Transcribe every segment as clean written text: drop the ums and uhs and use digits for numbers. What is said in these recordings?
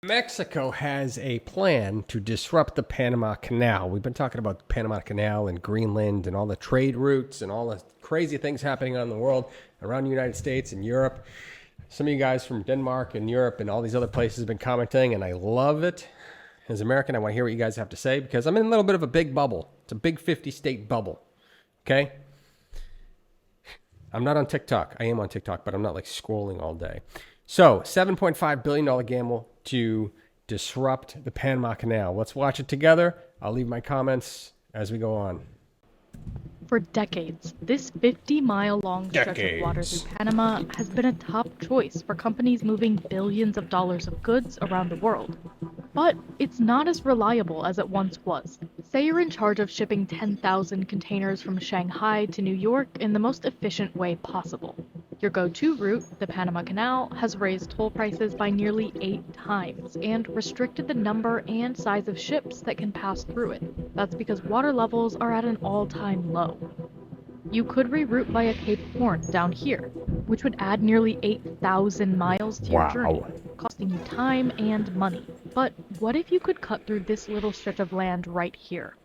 Mexico has a plan to disrupt the Panama Canal. We've been talking about the Panama Canal and Greenland and all the trade routes and all the crazy things happening on the world around the United States and Europe. Some of you guys from Denmark and Europe and all these other places have been commenting, and I love it. As an American, I want to hear what you guys have to say because I'm in a little bit of a big bubble. It's a big 50-state bubble, okay? I'm not on TikTok. I am on TikTok, but I'm not like scrolling all day. So, $7.5 billion gamble to disrupt the Panama Canal. Let's watch it together. I'll leave my comments as we go on. For decades, this 50-mile-long stretch of water through Panama has been a top choice for companies moving billions of dollars of goods around the world. But it's not as reliable as it once was. Say you're in charge of shipping 10,000 containers from Shanghai to New York in the most efficient way possible. Your go-to route, the Panama Canal, has raised toll prices by nearly 8 times and restricted the number and size of ships that can pass through it. That's because water levels are at an all-time low. You could reroute via Cape Horn down here, which would add nearly 8,000 miles to your journey, costing you time and money. But what if you could cut through this little stretch of land right here?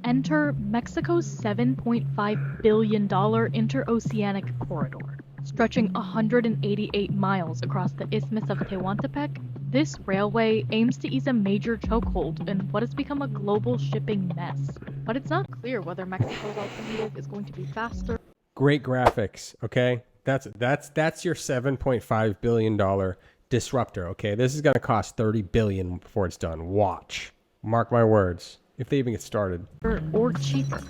Enter Mexico's $7.5 billion interoceanic corridor. Stretching 188 miles across the Isthmus of Tehuantepec, this railway aims to ease a major chokehold in what has become a global shipping mess. But it's not clear whether Mexico's alternative is going to be faster. Great graphics, okay? That's your $7.5 billion disruptor, okay? This is going to cost $30 billion before it's done. Watch. Mark my words. If they even get started. Or cheaper.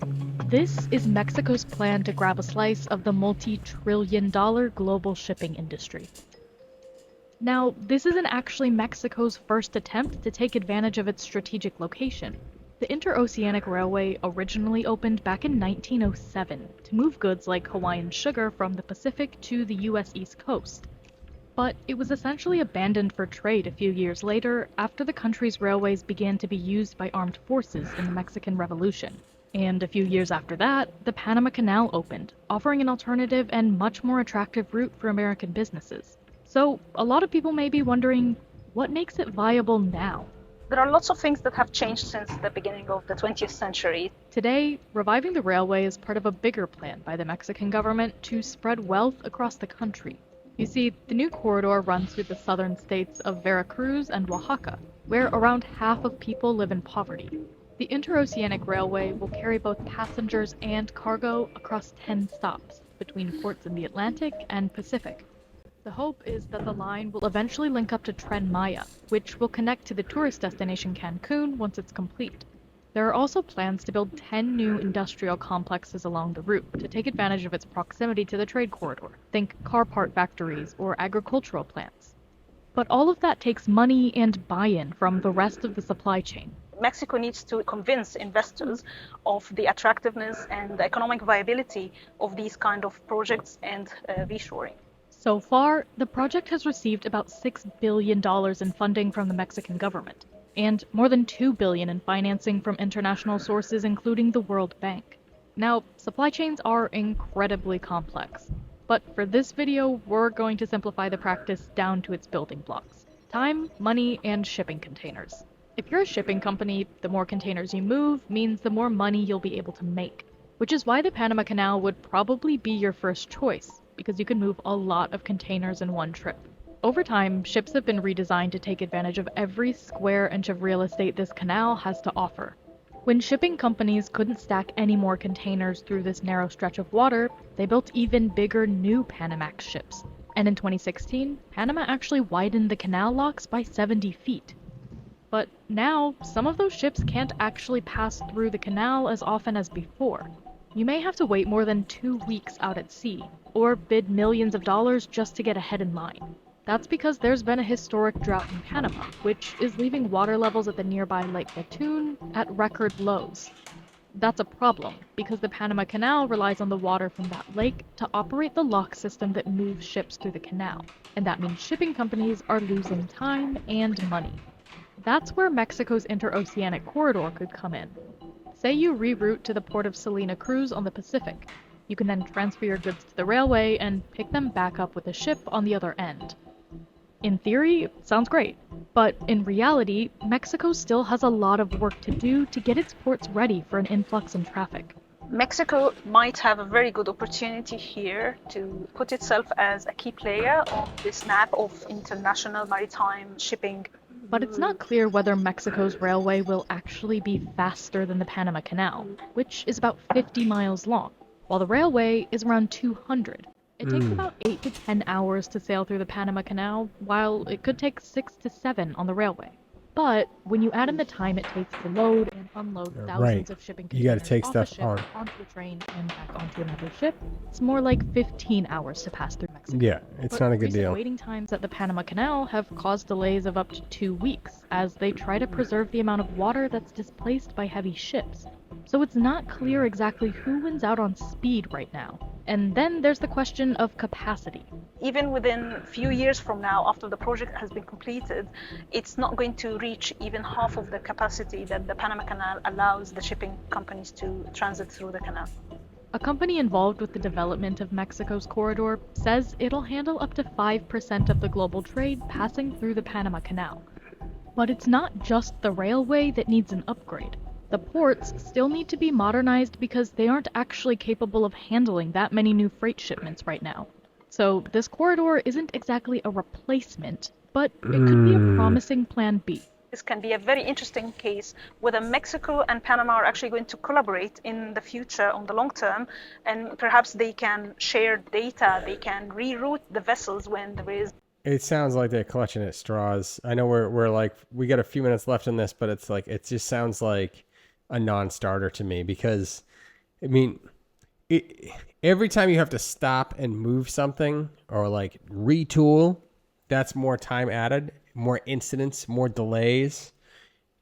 This is Mexico's plan to grab a slice of the multi-trillion-dollar global shipping industry. Now, this isn't actually Mexico's first attempt to take advantage of its strategic location. The Interoceanic Railway originally opened back in 1907 to move goods like Hawaiian sugar from the Pacific to the US East Coast. But it was essentially abandoned for trade a few years later after the country's railways began to be used by armed forces in the Mexican Revolution. And a few years after that, the Panama Canal opened, offering an alternative and much more attractive route for American businesses. So, a lot of people may be wondering, what makes it viable now? There are lots of things that have changed since the beginning of the 20th century. Today, reviving the railway is part of a bigger plan by the Mexican government to spread wealth across the country. You see, the new corridor runs through the southern states of Veracruz and Oaxaca, where around half of people live in poverty. The Interoceanic Railway will carry both passengers and cargo across 10 stops between ports in the Atlantic and Pacific. The hope is that the line will eventually link up to Tren Maya, which will connect to the tourist destination Cancun once it's complete. There are also plans to build 10 new industrial complexes along the route to take advantage of its proximity to the trade corridor. Think car part factories or agricultural plants. But all of that takes money and buy-in from the rest of the supply chain. Mexico needs to convince investors of the attractiveness and the economic viability of these kind of projects and reshoring. So far, the project has received about $6 billion in funding from the Mexican government, and more than $2 billion in financing from international sources, including the World Bank. Now, supply chains are incredibly complex, but for this video, we're going to simplify the practice down to its building blocks: time, money, and shipping containers. If you're a shipping company, the more containers you move means the more money you'll be able to make, which is why the Panama Canal would probably be your first choice, because you can move a lot of containers in one trip. Over time, ships have been redesigned to take advantage of every square inch of real estate this canal has to offer. When shipping companies couldn't stack any more containers through this narrow stretch of water, they built even bigger new Panamax ships. And in 2016, Panama actually widened the canal locks by 70 feet. But now, some of those ships can't actually pass through the canal as often as before. You may have to wait more than 2 weeks out at sea, or bid millions of dollars just to get ahead in line. That's because there's been a historic drought in Panama, which is leaving water levels at the nearby Lake Gatun at record lows. That's a problem, because the Panama Canal relies on the water from that lake to operate the lock system that moves ships through the canal, and that means shipping companies are losing time and money. That's where Mexico's interoceanic corridor could come in. Say you reroute to the port of Salina Cruz on the Pacific. You can then transfer your goods to the railway and pick them back up with a ship on the other end. In theory, sounds great. But in reality, Mexico still has a lot of work to do to get its ports ready for an influx in traffic. Mexico might have a very good opportunity here to put itself as a key player on this map of international maritime shipping. But it's not clear whether Mexico's railway will actually be faster than the Panama Canal, which is about 50 miles long, while the railway is around 200. It takes about 8 to 10 hours to sail through the Panama Canal, while it could take 6 to 7 on the railway. But when you add in the time it takes to load and unload thousands of shipping You gotta containers take off stuff a ship, on. onto a train, and back onto another ship, it's more like 15 hours to pass through Mexico. Yeah, it's But not a good recent deal. waiting times at the Panama Canal have caused delays of up to 2 weeks, as they try to preserve the amount of water that's displaced by heavy ships. So it's not clear exactly who wins out on speed right now. And then there's the question of capacity. Even within a few years from now, after the project has been completed, it's not going to reach even half of the capacity that the Panama Canal allows the shipping companies to transit through the canal. A company involved with the development of Mexico's corridor says it'll handle up to 5% of the global trade passing through the Panama Canal. But it's not just the railway that needs an upgrade. The ports still need to be modernized because they aren't actually capable of handling that many new freight shipments right now. So this corridor isn't exactly a replacement, but it could be a promising plan B. This can be a very interesting case whether Mexico and Panama are actually going to collaborate in the future on the long term, and perhaps they can share data, they can reroute the vessels when there is. It sounds like they're clutching at straws. I know we're like, we got a few minutes left in this, but it's like, it just sounds like a non-starter to me because, I mean, every time you have to stop and move something or like retool, that's more time added, more incidents, more delays.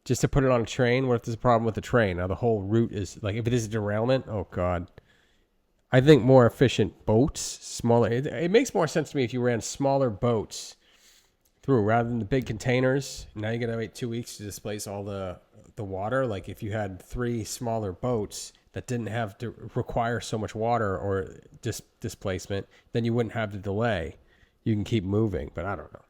Just to put it on a train, what if there's a problem with the train? Now the whole route is like, if it is a derailment, oh God. I think more efficient boats, smaller. It makes more sense to me if you ran smaller boats through rather than the big containers. Now you got to wait 2 weeks to displace all the water. Like if you had 3 smaller boats that didn't have to require so much water or displacement, then you wouldn't have the delay. You can keep moving, but I don't know.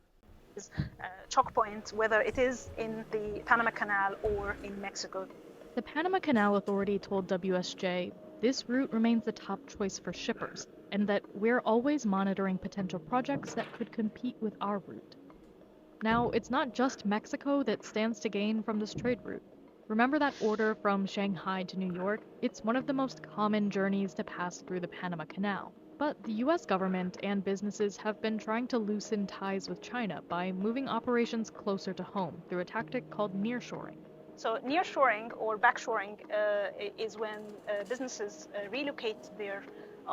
Choke point, whether it is in the Panama Canal or in Mexico. The Panama Canal Authority told WSJ this route remains the top choice for shippers, and that we're always monitoring potential projects that could compete with our route. Now, it's not just Mexico that stands to gain from this trade route. Remember that order from Shanghai to New York? It's one of the most common journeys to pass through the Panama Canal. But the US government and businesses have been trying to loosen ties with China by moving operations closer to home through a tactic called nearshoring. So nearshoring or backshoring is when businesses relocate their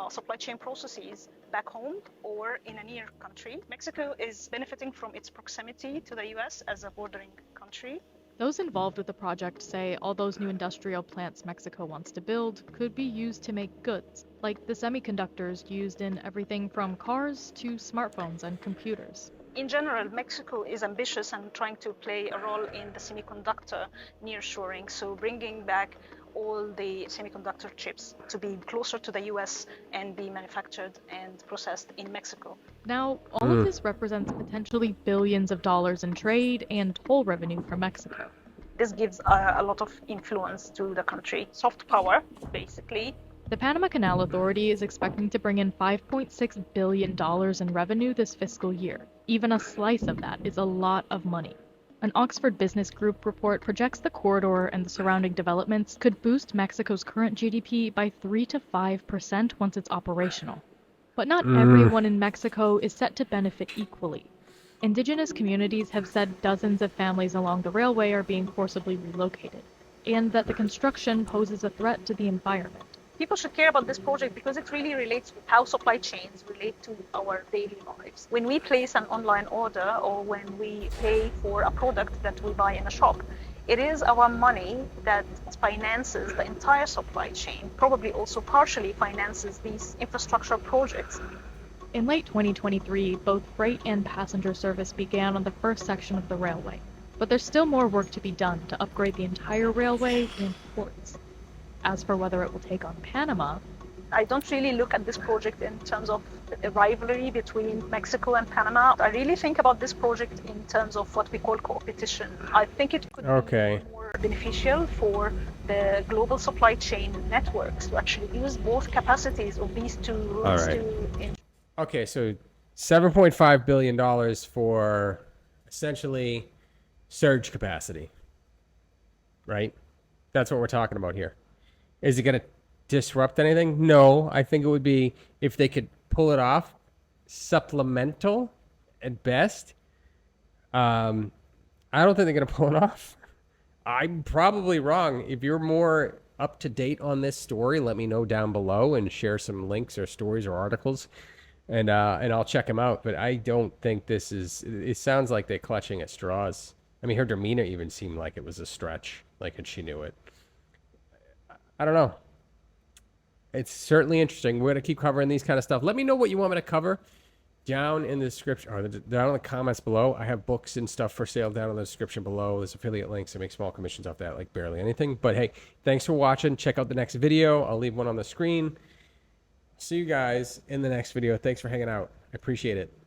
supply chain processes back home or in a near country. Mexico is benefiting from its proximity to the US as a bordering country. Those involved with the project say all those new industrial plants Mexico wants to build could be used to make goods, like the semiconductors used in everything from cars to smartphones and computers. In general, Mexico is ambitious and trying to play a role in the semiconductor nearshoring, so bringing back all the semiconductor chips to be closer to the US and be manufactured and processed in Mexico. Now, all of this represents potentially billions of dollars in trade and toll revenue for Mexico. This gives a lot of influence to the country. Soft power, basically. The Panama Canal Authority is expecting to bring in $5.6 billion in revenue this fiscal year. Even a slice of that is a lot of money. An Oxford Business Group report projects the corridor and the surrounding developments could boost Mexico's current GDP by 3 to 5% once it's operational. But not everyone in Mexico is set to benefit equally. Indigenous communities have said dozens of families along the railway are being forcibly relocated, and that the construction poses a threat to the environment. People should care about this project because it really relates to how supply chains relate to our daily lives. When we place an online order or when we pay for a product that we buy in a shop, it is our money that finances the entire supply chain, probably also partially finances these infrastructure projects. In late 2023, both freight and passenger service began on the first section of the railway, but there's still more work to be done to upgrade the entire railway and ports. As for whether it will take on Panama, I don't really look at this project in terms of a rivalry between Mexico and Panama. I really think about this project in terms of what we call competition. I think it could Okay. be more beneficial for the global supply chain networks to actually use both capacities of these two routes right. to. Okay, so $7.5 billion for essentially surge capacity, right? That's what we're talking about here. Is it going to disrupt anything? No, I think it would be, if they could pull it off, supplemental at best. I don't think they're going to pull it off. I'm probably wrong. If you're more up to date on this story, let me know down below and share some links or stories or articles, and I'll check them out. But I don't think this is. It sounds like they're clutching at straws. I mean, her demeanor even seemed like it was a stretch, like, and she knew it. I don't know. It's certainly interesting. We're gonna keep covering these kind of stuff. Let me know what you want me to cover down in the description, or down in the comments below. I have books and stuff for sale down in the description below. There's affiliate links. I make small commissions off that, like barely anything. But hey, thanks for watching. Check out the next video. I'll leave one on the screen. See you guys in the next video. Thanks for hanging out. I appreciate it.